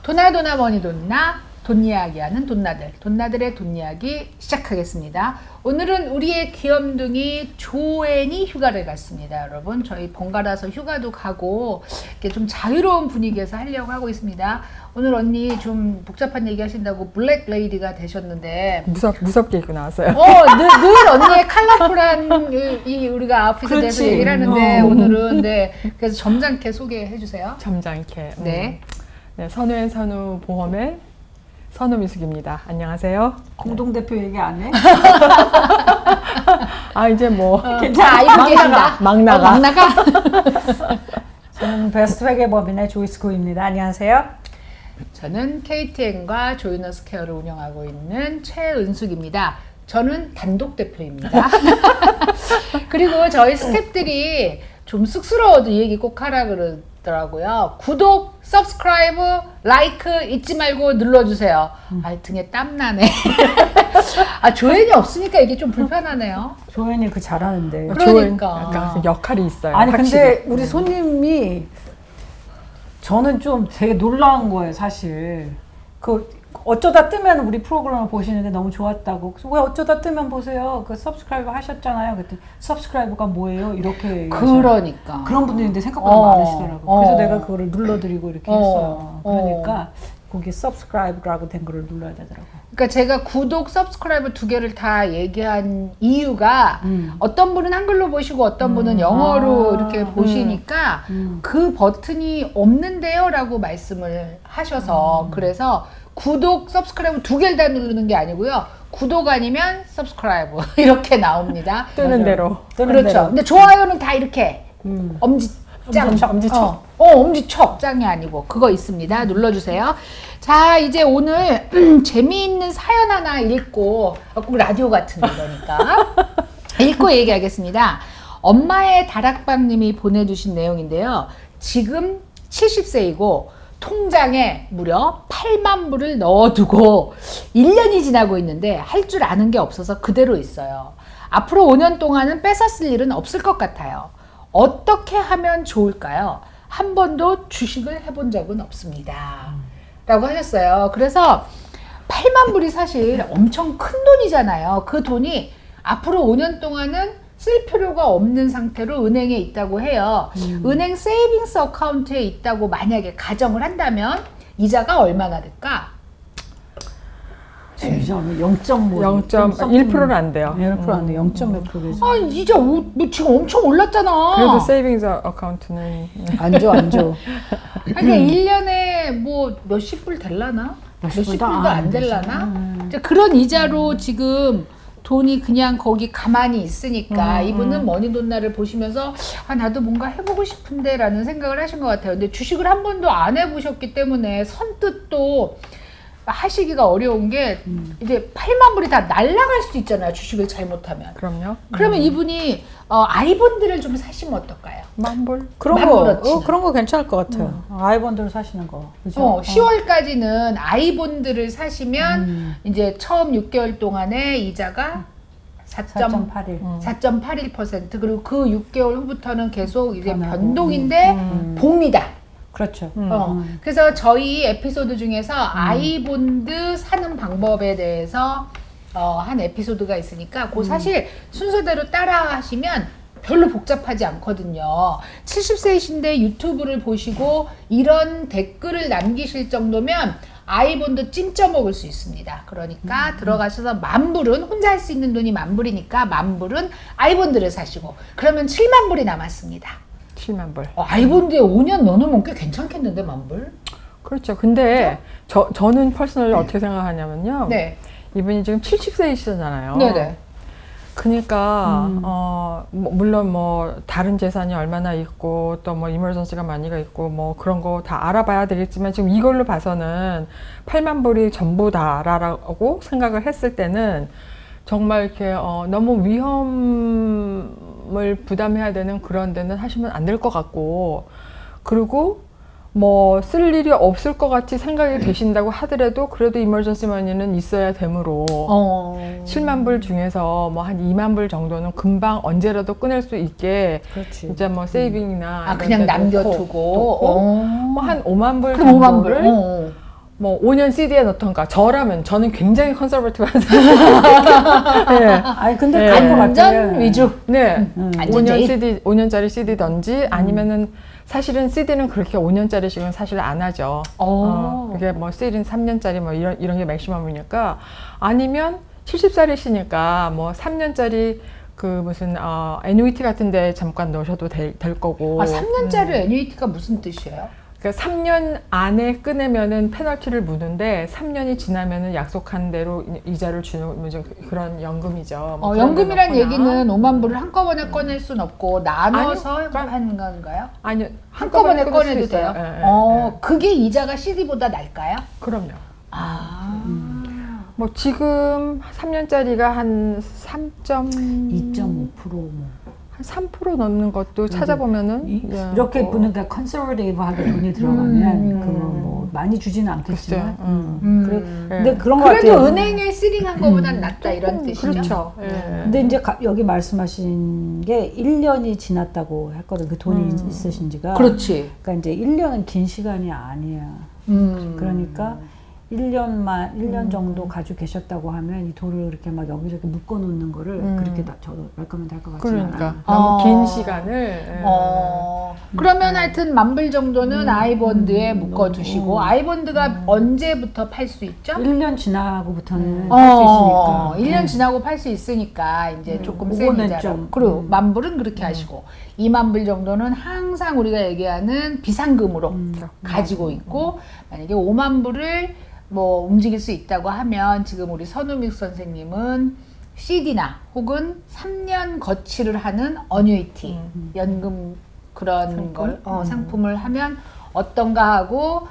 도나도나 머니 돈나 돈 이야기하는 돈나들의 돈 이야기 시작하겠습니다. 오늘은 우리의 귀염둥이 조앤이 휴가를 갔습니다. 여러분 저희 번갈아서 휴가도 가고 이렇게 좀 자유로운 분위기에서 하려고 하고 있습니다. 오늘 언니 좀 복잡한 얘기 하신다고 블랙 레이디가 되셨는데 무섭게 입고 나왔어요. 늘 언니의 컬러풀한 이 우리가 아웃핏에 대해서 얘기를 하는데 오늘은 네 그래서 점잖게 소개해 주세요. 점잖게. 네. 네, 선우앤 선우 보험의 선우미숙입니다. 안녕하세요. 공동대표 얘기 안 해? 이제 뭐 괜찮아. 알고 계신다. 막 나가. 저는 베스트 회계법인의 조이스코입니다. 안녕하세요. 저는 KTN과 조이너스 케어를 운영하고 있는 최은숙입니다. 저는 단독 대표입니다. 그리고 저희 스태프들이 좀 쑥스러워도 이 얘기 꼭 하라 그러더라고요. 구독, 서브스크라이브, 라이크 잊지 말고 눌러주세요. 등에 땀나네. 조연이 없으니까 이게 좀 불편하네요. 조연이 그 잘하는데. 그러니까. 약간 역할이 있어요. 아니 확실히. 근데 우리 손님이 저는 좀 되게 놀라운 거예요 사실. 어쩌다 뜨면 우리 프로그램을 보시는데 너무 좋았다고. 그래서 왜 어쩌다 뜨면 보세요. 서브스크라이브 하셨잖아요. 그랬더니 서브스크라이브가 뭐예요? 이렇게 그러니까. 그런 분들인데 생각보다 많으시더라고요. 그래서 내가 그거를 눌러드리고 이렇게 했어요. 그러니까 거기 서브스크라이브라고 된 거를 눌러야 되더라고요. 그러니까 제가 구독, 서브스크라이브 두 개를 다 얘기한 이유가 어떤 분은 한글로 보시고 어떤 분은 영어로 이렇게 보시니까 그 버튼이 없는데요 라고 말씀을 하셔서 그래서 구독, 서브스크라이브 두 개를 다 누르는 게 아니고요. 구독 아니면 서브스크라이브 이렇게 나옵니다. 뜨는 대로. 그렇죠. 근데 좋아요는 다 이렇게 엄지짱. 엄지척. 엄지척 짱이 아니고 그거 있습니다. 눌러주세요. 자, 이제 오늘 재미있는 사연 하나 읽고 꼭 라디오 같은 거니까 읽고 얘기하겠습니다. 엄마의 다락방님이 보내주신 내용인데요. 지금 70세이고 통장에 무려 8만 불을 넣어두고 1년이 지나고 있는데 할 줄 아는 게 없어서 그대로 있어요. 앞으로 5년 동안은 뺏어 쓸 일은 없을 것 같아요. 어떻게 하면 좋을까요? 한 번도 주식을 해본 적은 없습니다. 라고 하셨어요. 그래서 8만 불이 사실 엄청 큰 돈이잖아요. 그 돈이 앞으로 5년 동안은 쓸 필요가 없는 상태로 은행에 있다고 해요. 은행 세이빙스 어카운트에 있다고 만약에 가정을 한다면 이자가 얼마나 될까? 이자는 0.1%는 0.1%는 안 돼요. 1% 안 돼. 0.몇 프로죠. 이자 지금 엄청 올랐잖아. 그래도 세이빙스 어카운트는 안 줘. 그러니까 1년에 뭐 몇십 불 될라나? 몇십 불도 안 될라나? 이제 그런 이자로 지금 돈이 그냥 거기 가만히 있으니까 이분은 머니돈나를 보시면서 나도 뭔가 해보고 싶은데 라는 생각을 하신 것 같아요. 근데 주식을 한 번도 안 해보셨기 때문에 선뜻 또 하시기가 어려운 게 이제 8만 불이 다 날아갈 수도 있잖아요. 주식을 잘못하면. 그럼요. 그러면 이분이 아이본드를 좀 사시면 어떨까요? 만불. 그런 거 괜찮을 것 같아요. 아이본드를 사시는 거. 그죠? 10월까지는 아이본드를 사시면 이제 처음 6개월 동안의 이자가 4.81% 그리고 그 6개월 후부터는 계속 이제 변동인데 봅니다. 그렇죠. 그래서 저희 에피소드 중에서 아이본드 사는 방법에 대해서 한 에피소드가 있으니까 그 사실 순서대로 따라 하시면 별로 복잡하지 않거든요. 70세이신데 유튜브를 보시고 이런 댓글을 남기실 정도면 아이본드 찜쪄 먹을 수 있습니다. 그러니까 들어가셔서 만불은 혼자 할 수 있는 돈이 만불이니까 만불은 아이본드를 사시고 그러면 7만 불이 남았습니다. 7만 불. 아이본드에 5년 넣어놓으면 꽤 괜찮겠는데 만불? 그렇죠. 근데 저는 퍼스널리 어떻게 생각하냐면요. 네. 이분이 지금 70세이시잖아요. 네네. 그러니까 물론 뭐 다른 재산이 얼마나 있고 또 뭐 이머전시가 많이가 있고 뭐 그런 거 다 알아봐야 되겠지만 지금 이걸로 봐서는 8만 불이 전부다라고 생각을 했을 때는 정말 이렇게 너무 위험을 부담해야 되는 그런 데는 하시면 안 될 것 같고, 그리고 뭐 쓸 일이 없을 것 같이 생각이 되신다고 하더라도 그래도 이머전시 머니는 있어야 되므로 7만 불 중에서 뭐 한 2만 불 정도는 금방 언제라도 꺼낼 수 있게 진짜 뭐 세이빙이나 그냥 남겨두고 뭐 한 5만 불 그럼 5만 불? 정도를 뭐 5년 CD에 넣던가. 저는 굉장히 컨서버티브한 사람. 네. 아니 근데 네. 그런 것 안전 같아요. 위주. 네. 안전 5년 제일. 5년짜리 CD든지 아니면은 사실은 CD는 그렇게 5년짜리씩은 사실 안 하죠. 그게 뭐 CD는 3년짜리 뭐 이런 게 맥시멈이니까 아니면 70살이시니까 뭐 3년짜리 그 무슨 애누이티 같은 데 잠깐 넣으셔도 될 거고. 3년짜리 애뉴이티가 무슨 뜻이에요? 그러니까 3년 안에 끊으면은 페널티를 무는데 3년이 지나면은 약속한 대로 이자를 주는 그런 연금이죠. 뭐 그런 연금이란 데 넣거나. 얘기는 5만 불을 한꺼번에 꺼낼 순 없고 나눠서 아니요, 하는 건가요? 아니요. 한꺼번에 끊을 수 꺼내도 있어요. 돼요? 예, 예. 그게 이자가 CD보다 날까요? 그럼요. 아. 뭐 지금 3년짜리가 한 2.5% 뭐. 3% 넘는 것도 찾아보면은 이렇게 보니까 컨서버티브하게 돈이 들어가면 그거 뭐 많이 주지는 않겠지만 근데 그런 거 그래도 같아요. 은행에 쓰링한 것보단 낫다 이런 뜻이죠. 그렇죠. 예. 근데 이제 여기 말씀하신 게 1년이 지났다고 했거든. 그 돈이 있으신 지가. 그렇지. 그러니까 이제 1년은 긴 시간이 아니야. 그러니까 1년 정도 가지고 계셨다고 하면 이 돈을 그렇게 막 여기저기 묶어 놓는 거를 그렇게 저도 레커멘드 할 것 같지는 그러니까 않아요. 너무 긴 시간을 그러면 하여튼 10,000불 정도는 아이본드에 묶어두시고 아이본드가 언제부터 팔 수 있죠? 1년 지나고부터는 할 수 있으니까. 1년 지나고 팔 수 있으니까 이제 조금 센 그거는 이자로. 좀, 그리고 10,000불은 그렇게 하시고 20,000불 정도는 항상 우리가 얘기하는 비상금으로 가지고 있고 만약에 50,000불을 뭐 움직일 수 있다고 하면 지금 우리 선우믹 선생님은 CD나 혹은 3년 거치를 하는 어뉴이티 연금 그런 걸 상품을 하면 어떤가 하고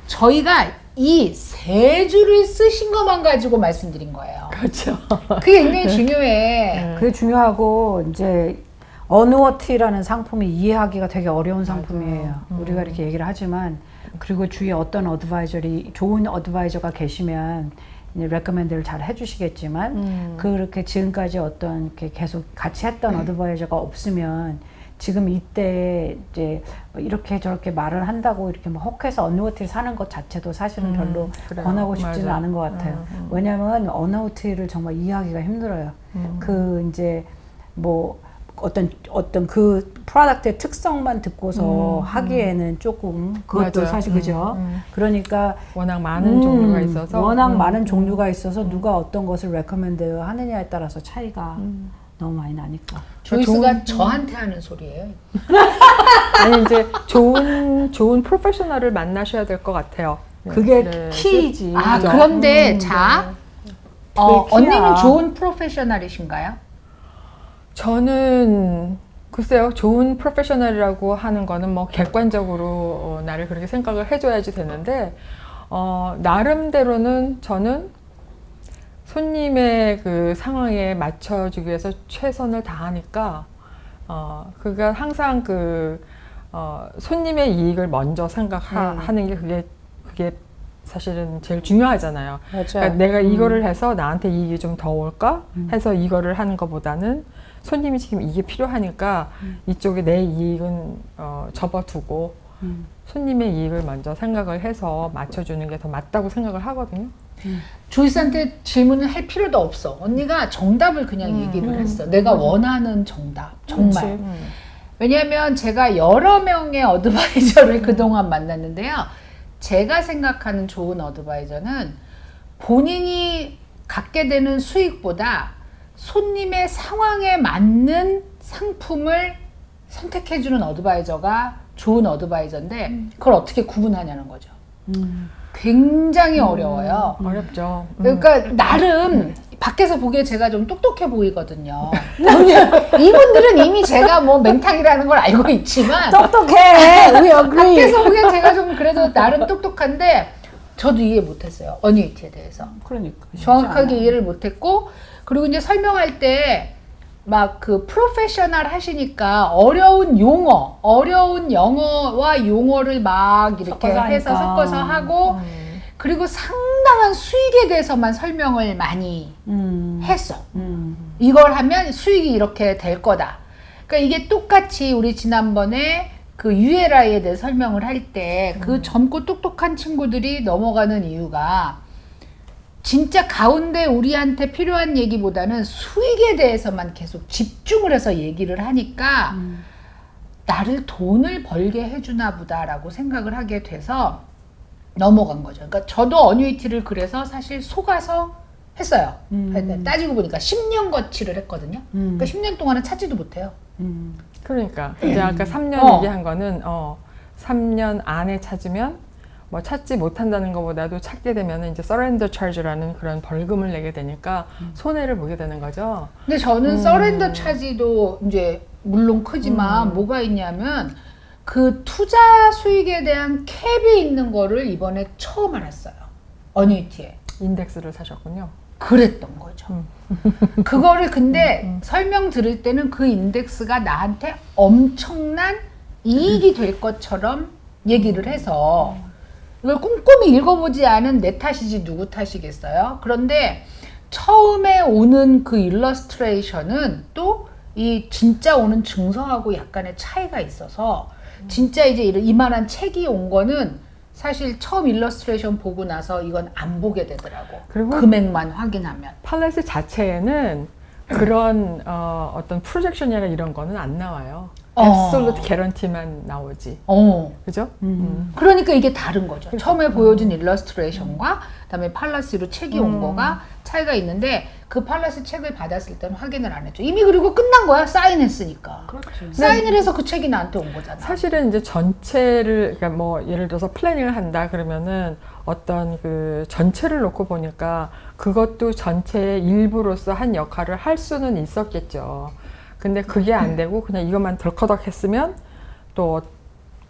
저희가 이 세 줄을 쓰신 것만 가지고 말씀드린 거예요. 그렇죠. 그게 굉장히 중요해. 그게 중요하고 이제 어누어티라는 상품이 이해하기가 되게 어려운 상품이에요. 우리가 이렇게 얘기를 하지만 그리고 주위에 어떤 좋은 어드바이저가 계시면 이제 레커멘드를 잘 해주시겠지만 그렇게 지금까지 어떤 이렇게 계속 같이 했던 어드바이저가 없으면 지금 이때 이제 이렇게 저렇게 말을 한다고 이렇게 막 혹해서 어누어티를 사는 것 자체도 사실은 별로 그래요. 권하고 싶지는 맞아. 않은 것 같아요. 왜냐하면 어누어티를 정말 이해하기가 힘들어요. 그 이제 뭐 어떤 그 프로덕트의 특성만 듣고서 하기에는 조금 그것도 맞아요. 사실 그죠. 그러니까 워낙 많은 종류가 있어서 워낙 많은 종류가 있어서 누가 어떤 것을 레커멘드 하느냐에 따라서 차이가 너무 많이 나니까. 조이스가 저한테 하는 소리예요. 아니 이제 좋은 프로페셔널을 만나셔야 될 것 같아요. 그게 네. 키이지. 아, 그런데 자, 그게 키야. 언니는 좋은 프로페셔널이신가요? 저는 글쎄요, 좋은 프로페셔널이라고 하는 거는 뭐 객관적으로 나를 그렇게 생각을 해줘야지 되는데 나름대로는 저는 손님의 그 상황에 맞춰주기 위해서 최선을 다하니까 그가 항상 손님의 이익을 먼저 생각하는 게 그게 사실은 제일 중요하잖아요. 맞아요. 그러니까 내가 이거를 해서 나한테 이익이 좀 더 올까 해서 이거를 하는 것보다는 손님이 지금 이게 필요하니까 이쪽에 내 이익은 접어두고 손님의 이익을 먼저 생각을 해서 맞춰주는 게 더 맞다고 생각을 하거든요. 조이스한테 질문을 할 필요도 없어. 언니가 정답을 그냥 얘기를 했어. 내가 원하는 정답. 정말. 왜냐하면 제가 여러 명의 어드바이저를 그동안 만났는데요. 제가 생각하는 좋은 어드바이저는 본인이 갖게 되는 수익보다 손님의 상황에 맞는 상품을 선택해주는 어드바이저가 좋은 어드바이저인데 그걸 어떻게 구분하냐는 거죠. 굉장히 어려워요. 어렵죠. 그러니까 나름 밖에서 보기에 제가 좀 똑똑해 보이거든요. 이분들은 이미 제가 뭐 맹탕이라는 걸 알고 있지만 똑똑해. We agree. 밖에서 보기엔 제가 좀 그래도 나름 똑똑한데 저도 이해 못했어요. 어뉴이티에 대해서. 그러니까 정확하게 이해를 못했고 그리고 이제 설명할 때 막 그 프로페셔널 하시니까 어려운 영어와 용어를 막 이렇게 섞어서 해서 하니까. 섞어서 하고 그리고 상당한 수익에 대해서만 설명을 많이 했어. 이걸 하면 수익이 이렇게 될 거다. 그러니까 이게 똑같이 우리 지난번에 그 ULI에 대해 설명을 할 때 그 젊고 똑똑한 친구들이 넘어가는 이유가 진짜 가운데 우리한테 필요한 얘기보다는 수익에 대해서만 계속 집중을 해서 얘기를 하니까 나를 돈을 벌게 해주나 보다라고 생각을 하게 돼서 넘어간 거죠. 그러니까 저도 어뉴이티를 그래서 사실 속아서 했어요. 따지고 보니까 10년 거치를 했거든요. 그러니까 10년 동안은 찾지도 못해요. 그러니까 이제 아까 3년 얘기한 거는 3년 안에 찾으면 뭐 찾지 못한다는 것보다도 찾게 되면 이제 서렌더 차지라는 그런 벌금을 내게 되니까 손해를 보게 되는 거죠. 근데 저는 서렌더 차지도 이제 물론 크지만 뭐가 있냐면 그 투자 수익에 대한 캡이 있는 거를 이번에 처음 알았어요. 어뉴이티에. 인덱스를 사셨군요. 그랬던 거죠. 그거를 근데 설명 들을 때는 그 인덱스가 나한테 엄청난 이익이 될 것처럼 얘기를 해서 이걸 꼼꼼히 읽어보지 않은 내 탓이지 누구 탓이겠어요? 그런데 처음에 오는 그 일러스트레이션은 또 이 진짜 오는 증서하고 약간의 차이가 있어서 진짜 이제 이만한 책이 온 거는 사실 처음 일러스트레이션 보고 나서 이건 안 보게 되더라고. 그리고 금액만 확인하면. 팔레스 자체에는 그런 어떤 프로젝션이나 이런 거는 안 나와요. 앱솔루트 개런티만 나오지. 그죠? 그러니까 이게 다른 거죠. 처음에 보여준 일러스트레이션과 그다음에 팔라스로 책이 온 거가 차이가 있는데 그 팔라스 책을 받았을 때는 확인을 안 했죠. 이미 그리고 끝난 거야. 사인했으니까. 그렇지. 사인을 해서 그 책이 나한테 온 거잖아. 사실은 이제 전체를, 그러니까 뭐 예를 들어서 플래닝을 한다 그러면은 어떤 그 전체를 놓고 보니까 그것도 전체의 일부로서 한 역할을 할 수는 있었겠죠. 근데 그게 안 되고 그냥 이것만 덜커덕 했으면 또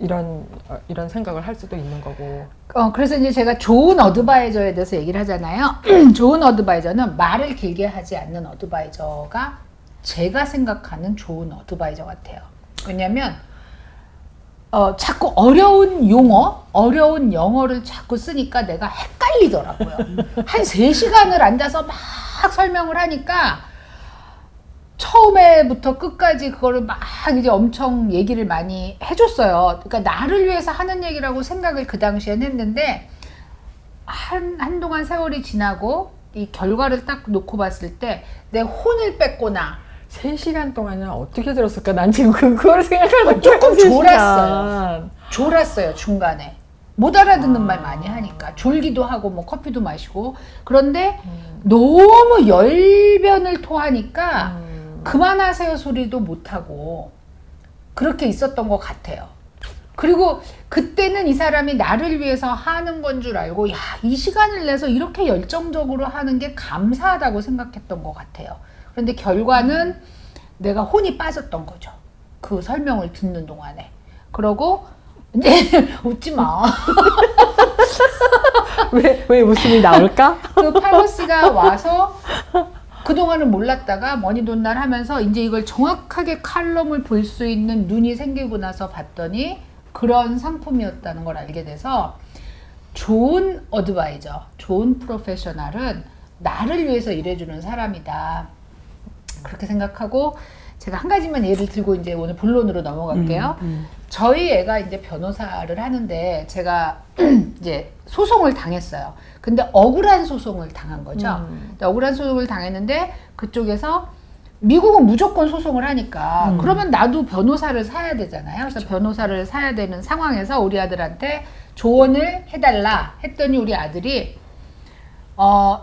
이런 생각을 할 수도 있는 거고. 그래서 이제 제가 좋은 어드바이저에 대해서 얘기를 하잖아요. 좋은 어드바이저는 말을 길게 하지 않는 어드바이저가 제가 생각하는 좋은 어드바이저 같아요. 왜냐면 자꾸 어려운 용어, 어려운 영어를 자꾸 쓰니까 내가 헷갈리더라고요. 한 3시간을 앉아서 막 설명을 하니까 처음에부터 끝까지 그거를 막 이제 엄청 얘기를 많이 해줬어요. 그러니까 나를 위해서 하는 얘기라고 생각을 그 당시엔 했는데 한동안 세월이 지나고 이 결과를 딱 놓고 봤을 때 내 혼을 뺐구나. 3시간 동안은 어떻게 들었을까? 난 지금 그걸 생각하고 조금 졸았어요. 졸았어요, 중간에. 못 알아듣는 말 많이 하니까. 졸기도 하고, 뭐, 커피도 마시고. 그런데 너무 열변을 토하니까 그만하세요 소리도 못하고 그렇게 있었던 것 같아요. 그리고 그때는 이 사람이 나를 위해서 하는 건 줄 알고, 야, 이 시간을 내서 이렇게 열정적으로 하는 게 감사하다고 생각했던 것 같아요. 그런데 결과는 내가 혼이 빠졌던 거죠. 그 설명을 듣는 동안에. 그러고 이제 웃지 마. 왜 웃음이 나올까? 그 팔러스가 와서 그동안은 몰랐다가 머니돈날 하면서 이제 이걸 정확하게 칼럼을 볼 수 있는 눈이 생기고 나서 봤더니 그런 상품이었다는 걸 알게 돼서 좋은 어드바이저, 좋은 프로페셔널은 나를 위해서 일해주는 사람이다. 그렇게 생각하고 제가 한 가지만 예를 들고 이제 오늘 본론으로 넘어갈게요. 저희 애가 이제 변호사를 하는데 제가 이제 소송을 당했어요. 근데 억울한 소송을 당한 거죠. 근데 억울한 소송을 당했는데 그쪽에서 미국은 무조건 소송을 하니까 그러면 나도 변호사를 사야 되잖아요. 그래서 변호사를 사야 되는 상황에서 우리 아들한테 조언을 해달라 했더니 우리 아들이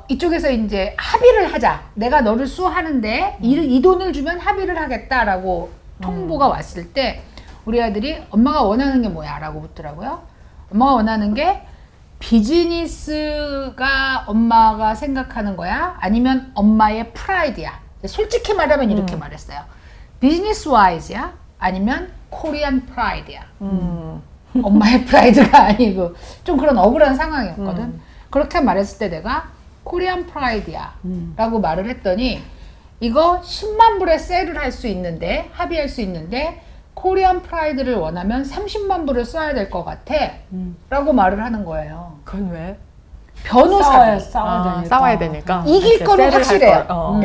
이쪽에서 이제 합의를 하자. 내가 너를 수하는데 이 돈을 주면 합의를 하겠다라고 통보가 왔을 때 우리 아들이 엄마가 원하는 게 뭐야? 라고 묻더라고요. 엄마가 원하는 게 비즈니스가 엄마가 생각하는 거야? 아니면 엄마의 프라이드야? 솔직히 말하면 이렇게 말했어요. 비즈니스 와이즈야? 아니면 코리안 프라이드야? 엄마의 프라이드가 아니고 좀 그런 억울한 상황이었거든. 그렇게 말했을 때 내가 코리안 프라이드야 라고 말을 했더니 이거 10만 불에 셀을 할 수 있는데 합의할 수 있는데 코리안 프라이드를 원하면 30만 불을 써야 될 것 같아 라고 말을 하는 거예요. 그건 왜? 변호사 싸워야 되니까. 이길 거는 확실해요.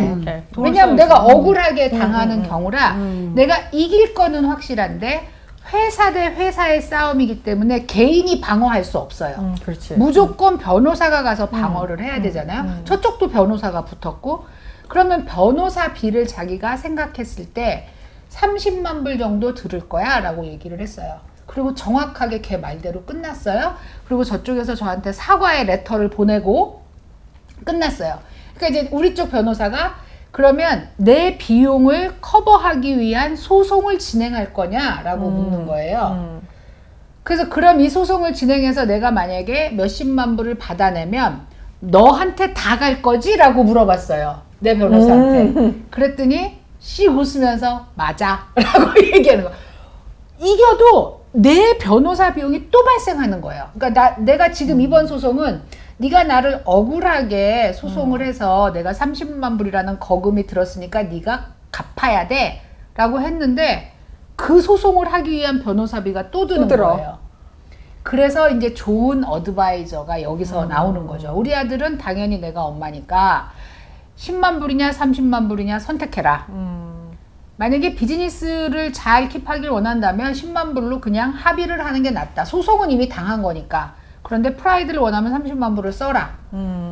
왜냐하면 내가 억울하게 당하는 경우라 내가 이길 거는 확실한데 회사 대 회사의 싸움이기 때문에 개인이 방어할 수 없어요. 그렇지. 무조건 변호사가 가서 방어를 해야 되잖아요. 저쪽도 변호사가 붙었고, 그러면 변호사비를 자기가 생각했을 때 30만 불 정도 들을 거야 라고 얘기를 했어요. 그리고 정확하게 걔 말대로 끝났어요. 그리고 저쪽에서 저한테 사과의 레터를 보내고 끝났어요. 그러니까 이제 우리 쪽 변호사가 그러면 내 비용을 커버하기 위한 소송을 진행할 거냐라고 묻는 거예요. 그래서 그럼 이 소송을 진행해서 내가 만약에 몇십만 불을 받아내면 너한테 다 갈 거지? 라고 물어봤어요. 내 변호사한테. 그랬더니 씩 웃으면서 맞아 라고 얘기하는 거야. 이겨도 내 변호사 비용이 또 발생하는 거예요. 그러니까 내가 지금 이번 소송은 네가 나를 억울하게 소송을 해서 내가 30만 불이라는 거금이 들었으니까 네가 갚아야 돼 라고 했는데 그 소송을 하기 위한 변호사비가 또 드는 거예요. 그래서 이제 좋은 어드바이저가 여기서 나오는 거죠. 우리 아들은 당연히 내가 엄마니까 10만 불이냐 30만 불이냐 선택해라. 만약에 비즈니스를 잘 킵하길 원한다면 10만 불로 그냥 합의를 하는 게 낫다. 소송은 이미 당한 거니까. 그런데 프라이드를 원하면 30만 불을 써라.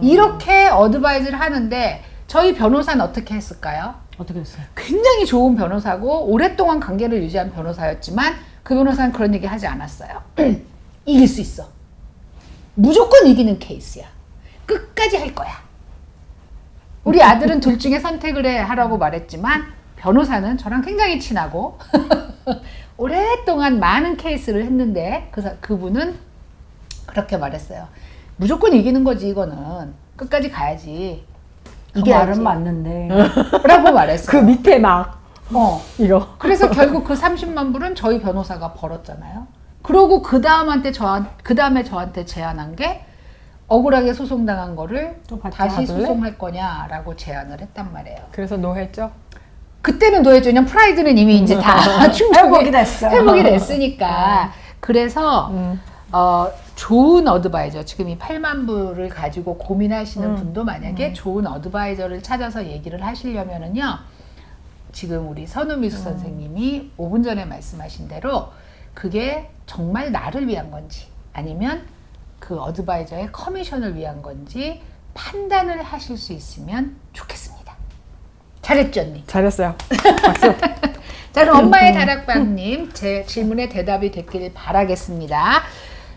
이렇게 어드바이즈를 하는데 저희 변호사는 어떻게 했을까요? 어떻게 했어요? 굉장히 좋은 변호사고 오랫동안 관계를 유지한 변호사였지만 그 변호사는 그런 얘기 하지 않았어요. 이길 수 있어. 무조건 이기는 케이스야. 끝까지 할 거야. 우리 아들은 둘 중에 선택을 하라고 말했지만 변호사는 저랑 굉장히 친하고 오랫동안 많은 케이스를 했는데 그분은 그렇게 말했어요. 무조건 이기는 거지 이거는. 끝까지 가야지. 그 이겨야지. 말은 맞는데. 라고 말했어요. 그 밑에 막 이거. 그래서 결국 그 30만 불은 저희 변호사가 벌었잖아요. 그러고 그 다음에 저한테 제안한 게 억울하게 소송당한 거를 또 받지 다시 않을래? 소송할 거냐라고 제안을 했단 말이에요. 그래서 노했죠? 그때는 노예죠. 그냥 프라이드는 이미 이제 다 회복이 됐어. 회복이 됐으니까. 그래서 좋은 어드바이저, 지금 이 8만 불을 가지고 고민하시는 분도 만약에 좋은 어드바이저를 찾아서 얘기를 하시려면은요, 지금 우리 선우미수 선생님이 5분 전에 말씀하신 대로 그게 정말 나를 위한 건지 아니면 그 어드바이저의 커미션을 위한 건지 판단을 하실 수 있으면 좋겠습니다. 잘했죠, 언니? 잘했어요. 박수. 자, 그럼 엄마의 다락방님, 제 질문에 대답이 됐길 바라겠습니다.